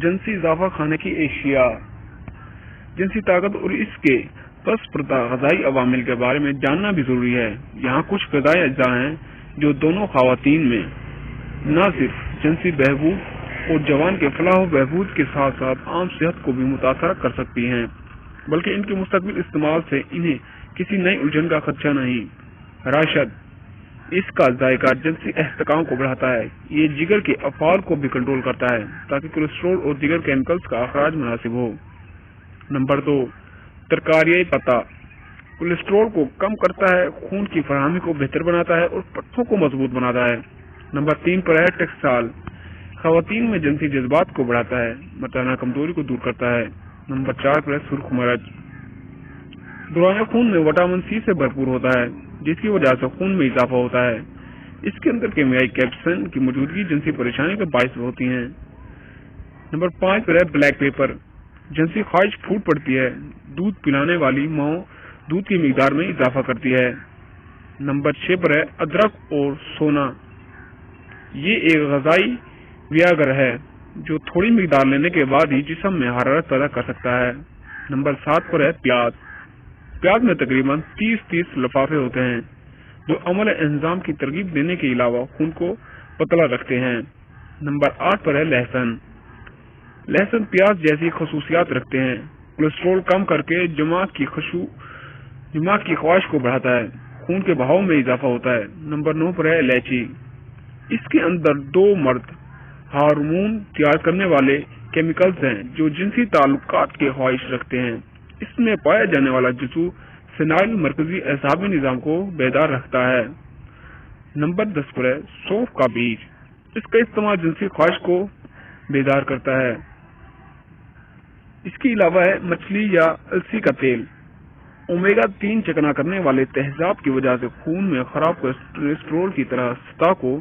جنسی اضافہ خانے کی اشیاء۔ جنسی طاقت اور اس کے پس پردہ غذائی عوامل کے بارے میں جاننا بھی ضروری ہے۔ یہاں کچھ غذائی اجزاء ہیں جو دونوں خواتین میں نہ صرف جنسی بہبود اور جوان کے فلاح و بہبود کے ساتھ ساتھ عام صحت کو بھی متاثر کر سکتی ہیں، بلکہ ان کے مستقبل استعمال سے انہیں کسی نئی الجھن کا خدشہ نہیں۔ راشد، اس کا ذائقہ جنسی استحکام کو بڑھاتا ہے۔ یہ جگر کے افعال کو بھی کنٹرول کرتا ہے تاکہ کولیسٹرول اور دیگر کیمیکلز کا اخراج مناسب ہو۔ نمبر 2، ترکاریائی پتا کولیسٹرول کو کم کرتا ہے، خون کی فراہمی کو بہتر بناتا ہے اور پٹھوں کو مضبوط بناتا ہے۔ نمبر 3 پر ہے ٹیکسال، خواتین میں جنسی جذبات کو بڑھاتا ہے، مردانہ کمزوری کو دور کرتا ہے۔ نمبر 4 پر ہے سرخ مرچ، دورانیہ خون میں وٹامن سی سے بھرپور ہوتا ہے جس کی وجہ سے خون میں اضافہ ہوتا ہے۔ اس کے اندر کیمیائی کیپسین کی موجودگی جنسی پریشانی کا باعث ہوتی ہے۔ نمبر 5 پر ہے بلیک پیپر، جنسی خواہش پھوٹ پڑتی ہے، دودھ پلانے والی ماؤں دودھ کی مقدار میں اضافہ کرتی ہے۔ نمبر 6 پر ہے ادرک اور سونا، یہ ایک غذائی ویاگر ہے جو تھوڑی مقدار لینے کے بعد ہی جسم میں حرارت پیدا کر سکتا ہے۔ نمبر 7 پر ہے پیاز، پیاز میں تقریباً 30 لفافے ہوتے ہیں جو عمل انظام کی ترغیب دینے کے علاوہ خون کو پتلا رکھتے ہیں۔ نمبر 8 پر ہے لہسن، لہسن پیاز جیسی خصوصیات رکھتے ہیں، کولیسٹرول کم کر کے دماغ کی خواہش کو بڑھاتا ہے، خون کے بہاؤ میں اضافہ ہوتا ہے۔ نمبر 9 پر ہے الائچی، اس کے اندر 2 مرد ہارمون تیار کرنے والے کیمیکلز ہیں جو جنسی تعلقات کی خواہش رکھتے ہیں۔ اس میں پایا جانے والا جزو فینائل مرکزی اعصابی نظام کو بیدار رکھتا ہے۔ نمبر 10 پر ہے سونف کا بیج، اس کا استعمال جنسی خواہش کو بیدار کرتا ہے۔ اس کے علاوہ ہے مچھلی یا السی کا تیل، اومیگا 3 چکنا کرنے والے تیزاب کی وجہ سے خون میں خراب کولیسٹرول کی طرح سطح کو